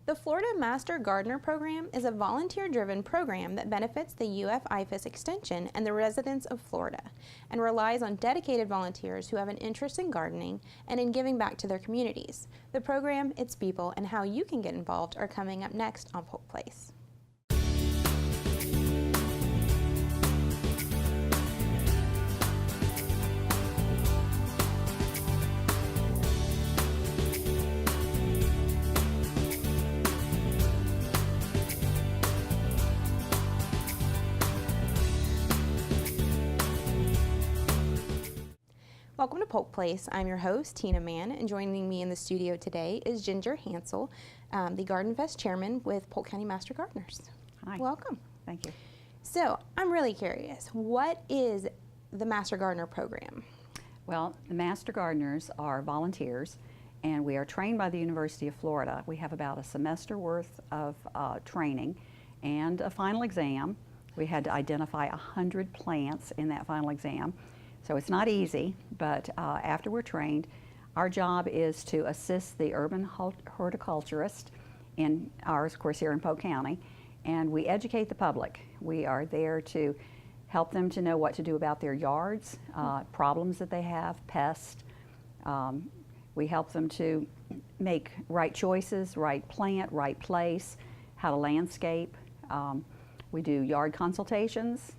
The Florida Master Gardener Program is a volunteer-driven program that benefits the UF IFAS Extension and the residents of Florida, and relies on dedicated volunteers who have an interest in gardening and in giving back to their communities. The program, its people, and how you can get involved are coming up next on Polk Place. Welcome to Polk Place. I'm your host, Tina Mann, and joining me in the studio today is Ginger Hansel, the GardenFest chairman with Polk County Master Gardeners. Hi. Welcome. Thank you. So, I'm really curious, what is the Master Gardener program? Well, the Master Gardeners are volunteers, and we are trained by the University of Florida. We have about a semester worth of training and a final exam. We had to identify 100 plants in that final exam. So it's not easy, but after we're trained, our job is to assist the urban horticulturist in ours, of course, here in Polk County, and we educate the public. We are there to help them to know what to do about their yards, problems that they have, pests. We help them to make right choices, right plant, right place, how to landscape. We do yard consultations.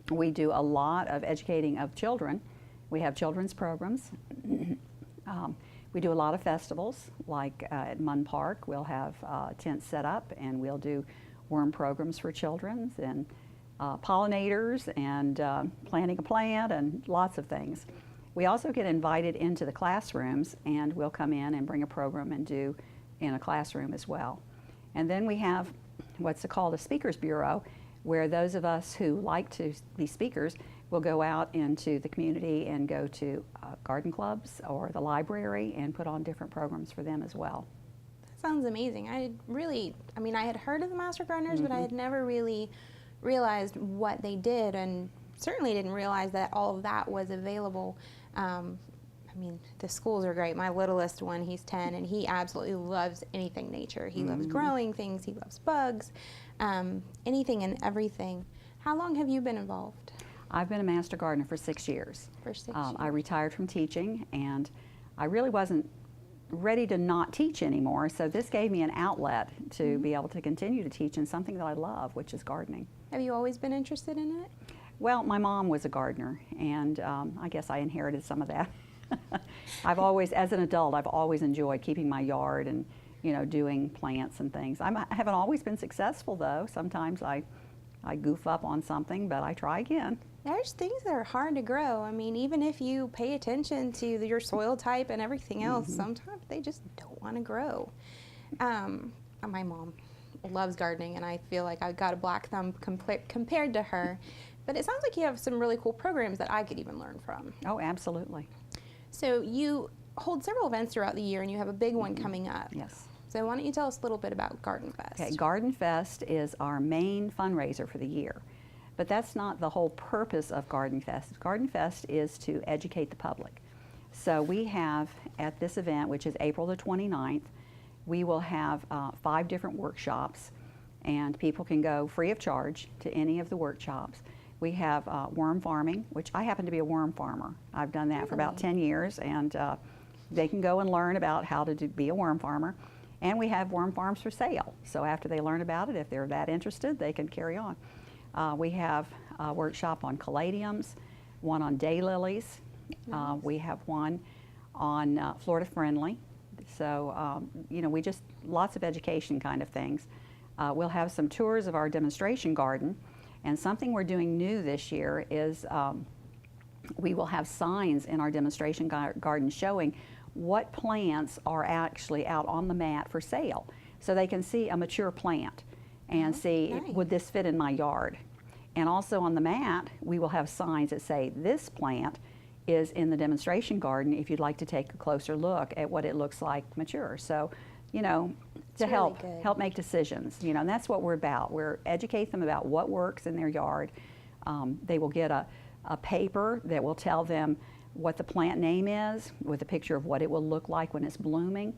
We do a lot of educating of children. We have children's programs. We do a lot of festivals, like at Munn Park. We'll have tents set up, and we'll do worm programs for children, and pollinators, and planting a plant, and lots of things. We also get invited into the classrooms, and we'll come in and bring a program and do in a classroom as well. And then we have what's called a speakers bureau, where those of us who like to be speakers will go out into the community and go to garden clubs or the library and put on different programs for them as well. That sounds amazing. I had heard of the Master Gardeners, but I had never really realized what they did, and certainly didn't realize that all of that was available. The schools are great. My littlest one, he's 10, and he absolutely loves anything nature. He loves growing things, he loves bugs, anything and everything. How long have you been involved? I've been a Master Gardener for 6 years. For 6 years. I retired from teaching, and I really wasn't ready to not teach anymore, so this gave me an outlet to be able to continue to teach in something that I love, which is gardening. Have you always been interested in it? Well, my mom was a gardener, and I guess I inherited some of that. I've always, as an adult, I've always enjoyed keeping my yard and, doing plants and things. I haven't always been successful, though. Sometimes I goof up on something, but I try again. There's things that are hard to grow. Even if you pay attention to your soil type and everything else, sometimes they just don't want to grow. My mom loves gardening, and I feel like I've got a black thumb compared to her. But it sounds like you have some really cool programs that I could even learn from. Oh, absolutely. So you hold several events throughout the year, and you have a big one coming up. Yes. So why don't you tell us a little bit about GardenFest? Okay, GardenFest is our main fundraiser for the year. But that's not the whole purpose of GardenFest. GardenFest is to educate the public. So we have, at this event, which is April the 29th, we will have 5 different workshops, and people can go free of charge to any of the workshops. We have worm farming, which I happen to be a worm farmer. I've done that for about 10 years, and they can go and learn about how to be a worm farmer. And we have worm farms for sale. So after they learn about it, if they're that interested, they can carry on. We have a workshop on caladiums, one on daylilies. We have one on Florida Friendly. So, we just, lots of education kind of things. We'll have some tours of our demonstration garden. And something we're doing new this year is we will have signs in our demonstration garden showing what plants are actually out on the mat for sale. So they can see a mature plant and see, nice. Would this fit in my yard? And also on the mat, we will have signs that say, this plant is in the demonstration garden if you'd like to take a closer look at what it looks like mature. So, to help make decisions, and that's what we're about. We're educate them about what works in their yard. They will get a paper that will tell them what the plant name is with a picture of what it will look like when it's blooming.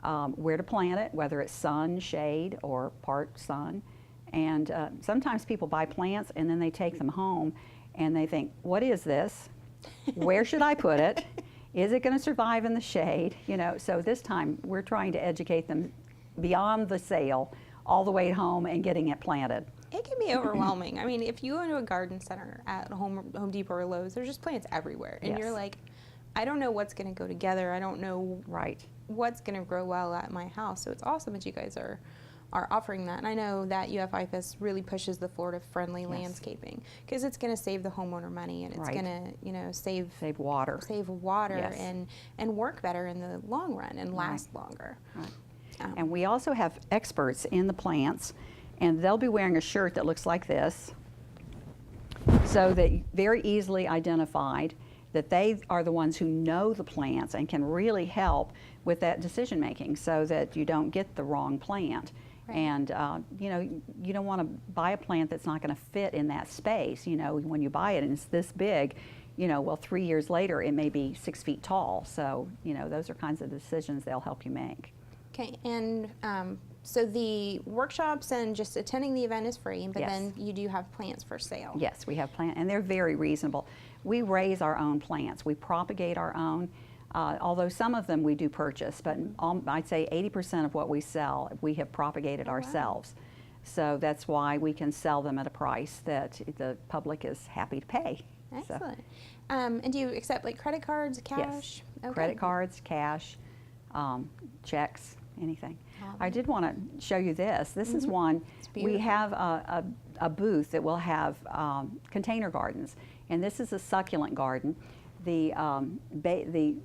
where to plant it, whether it's sun, shade, or part sun. And sometimes people buy plants and then they take them home and they think, what is this? Where should I put it? Is it going to survive in the shade? You know, so this time we're trying to educate them beyond the sale, all the way home and getting it planted. It can be overwhelming. I mean, if you go to a garden center at Home Depot or Lowe's, there's just plants everywhere. And Yes. you're like, I don't know what's going to go together. I don't know Right. what's going to grow well at my house. So it's awesome that you guys are offering that. And I know that IFAS really pushes the Florida-friendly Yes. landscaping because it's going to save the homeowner money and it's Right. going to, you know, save water. water Yes. and work better in the long run and last longer. Right. Um, And we also have experts in the plants, and they'll be wearing a shirt that looks like this, so that very easily identified that they are the ones who know the plants and can really help with that decision making so that you don't get the wrong plant. Right. And you know, you don't want to buy a plant that's not going to fit in that space. You know, when you buy it and it's this big, you know, well, 3 years later it may be 6 feet tall. So, you know, those are kinds of decisions they'll help you make. Okay, and so the workshops and just attending the event is free, but Yes. then you do have plants for sale. Yes, we have plants, and they're very reasonable. We raise our own plants. We propagate our own, although some of them we do purchase, but I'd say 80% of what we sell, we have propagated Oh, wow. ourselves. So that's why we can sell them at a price that the public is happy to pay. So, Excellent. And do you accept like credit cards, cash? yes, Okay. credit cards, cash, checks, anything. All I right. did want to show you this. This is one, we beautiful. have a booth that will have container gardens, and this is a succulent garden. The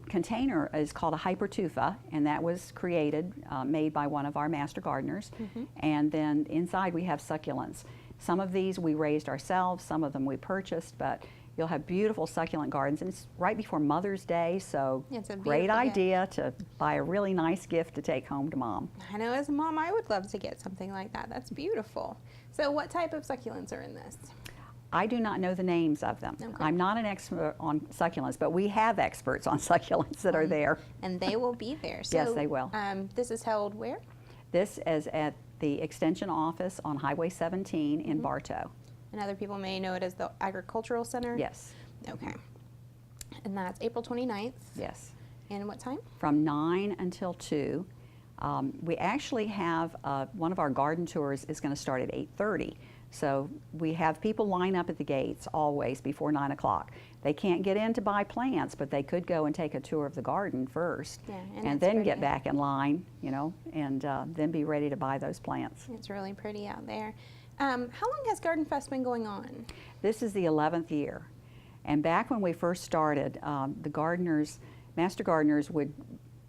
container is called a hypertufa, and that was created, made by one of our master gardeners. And then inside we have succulents. Some of these we raised ourselves, some of them we purchased, but you'll have beautiful succulent gardens, and it's right before Mother's Day, so It's a great beautiful gift. idea to buy a really nice gift to take home to Mom. I know as a mom, I would love to get something like that. That's beautiful. So what type of succulents are in this? I do not know the names of them. Okay. I'm not an expert on succulents, but we have experts on succulents that are there. And they will be there. So, Yes, they will. This is held where? This is at the Extension Office on Highway 17 Mm-hmm. in Bartow. And other people may know it as the Agricultural Center? Yes, Okay. And that's April 29th. yes. And what time? From 9 until 2. We actually have one of our garden tours is going to start at 8:30. So we have people line up at the gates always before 9 o'clock. They can't get in to buy plants, but they could go and take a tour of the garden first, Yeah, and and it's then pretty. get back in line, you know, and then be ready to buy those plants. It's really pretty out there. How long has GardenFest been going on? This is the 11th year. And back when we first started, the gardeners, master gardeners would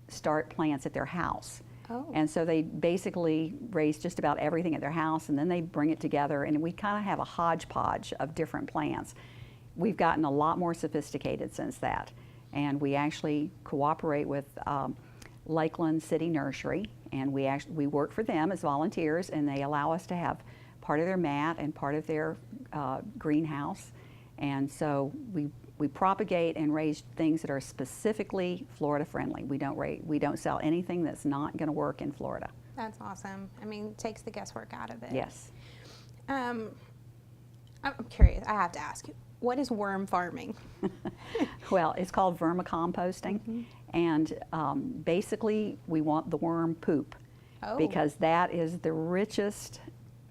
start plants at their house. Oh. And so they basically raise just about everything at their house, and then they bring it together, and we kind of have a hodgepodge of different plants. We've gotten a lot more sophisticated since that, and we actually cooperate with Lakeland City Nursery, and we work for them as volunteers, and they allow us to have part of their mat and part of their greenhouse. And so we propagate and raise things that are specifically Florida friendly. We don't sell anything that's not going to work in Florida. That's awesome. I mean, it takes the guesswork out of it. Yes. I'm curious. I have to ask. What is worm farming? Well, it's called vermicomposting, and basically we want the worm poop Oh. because that is the richest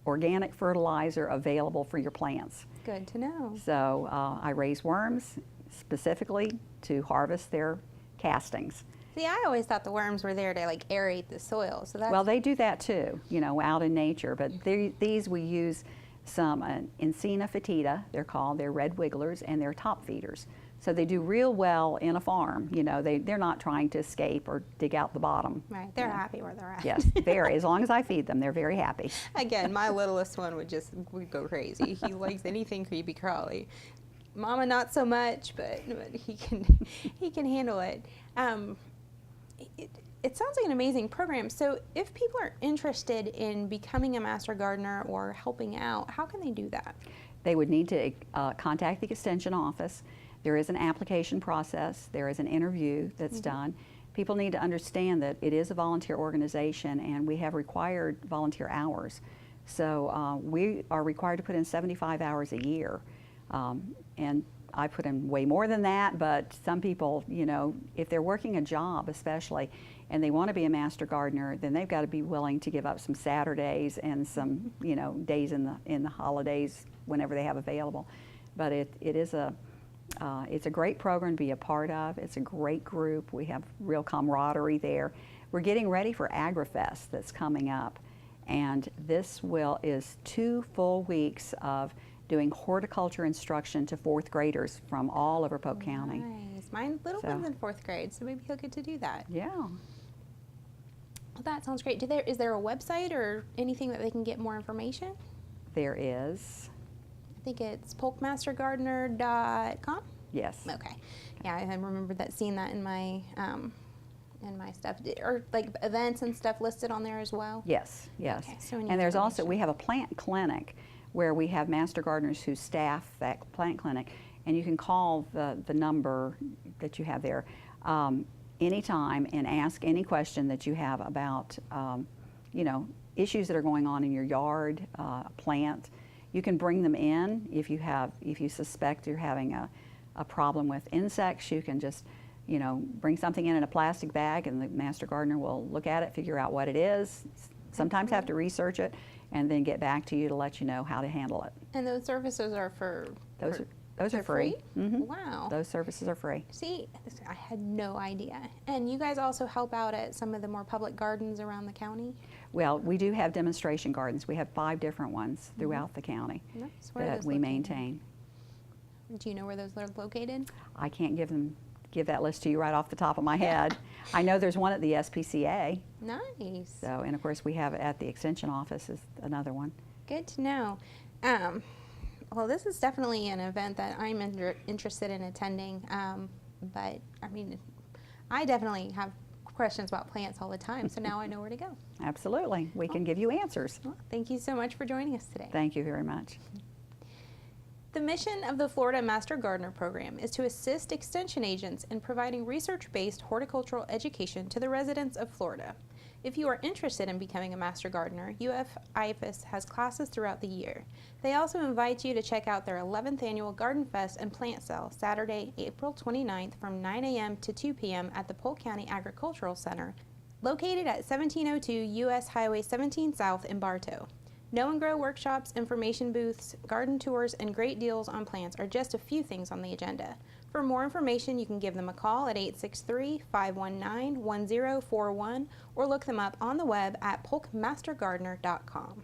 organic fertilizer available for your plants. Good to know. So I raise worms specifically to harvest their castings. See, I always thought the worms were there to like aerate the soil. So that's Well, they do that too, you know, out in nature, but these we use some Encina fetida, they're called, they're red wigglers, and they're top feeders. So they do real well in a farm, you know, they're not trying to escape or dig out the bottom. right. They're you know. happy where they're at. Yes, very, as long as I feed them, they're very happy. Again, my littlest one would go crazy. He likes anything creepy crawly. Mama, not so much, but he can handle it. It sounds like an amazing program. So if people are interested in becoming a master gardener or helping out, how can they do that? They would need to contact the extension office. There is an application process. There is an interview that's done. people need to understand that it is a volunteer organization and we have required volunteer hours. So we are required to put in 75 hours a year. And I put in way more than that, but some people, you know, if they're working a job especially, and they want to be a master gardener, then they've got to be willing to give up some Saturdays and some, you know, days in the holidays whenever they have available. But it's a great program to be a part of. It's a great group. We have real camaraderie there. We're getting ready for AgriFest that's coming up, and this is 2 full weeks of doing horticulture instruction to 4th graders from all over Polk County. Nice. My little one's in 4th grade, so maybe he'll get to do that. Yeah. Well, that sounds great. Is there a website or anything that they can get more information? There is. I think it's polkmastergardener.com. Yes. Okay. Yeah, I remember seeing that in my stuff. Or like events and stuff listed on there as well? Yes, yes. Okay, so and there's also, we have a plant clinic where we have master gardeners who staff that plant clinic, and you can call the number that you have there anytime and ask any question that you have about, you know, issues that are going on in your yard, plant. You can bring them in if you suspect you're having a problem with insects. You can just, you know, bring something in a plastic bag, and the master gardener will look at it, figure out what it is, sometimes have to research it, and then get back to you to let you know how to handle it. And those services are Those are free. Mm-hmm. Wow. Those services are free. See, I had no idea. And you guys also help out at some of the more public gardens around the county? Well, we do have demonstration gardens. We have 5 different ones throughout the county that we maintain. Do you know where those are located? I can't give that list to you right off the top of my head. I know there's one at the SPCA. Nice. So, and of course we have at the Extension office is another one. Good to know. Well, this is definitely an event that I'm interested in attending, but I mean, I definitely have questions about plants all the time, so now I know where to go. Absolutely. We can give you answers. Well, thank you so much for joining us today. Thank you very much. The mission of the Florida Master Gardener Program is to assist extension agents in providing research-based horticultural education to the residents of Florida. If you are interested in becoming a Master Gardener, IFAS has classes throughout the year. They also invite you to check out their 11th annual GardenFest and Plant Sale, Saturday, April 29th from 9 a.m. to 2 p.m. at the Polk County Agricultural Center, located at 1702 U.S. Highway 17 South in Bartow. Know and Grow workshops, information booths, garden tours, and great deals on plants are just a few things on the agenda. For more information, you can give them a call at 863-519-1041 or look them up on the web at polkmastergardener.com.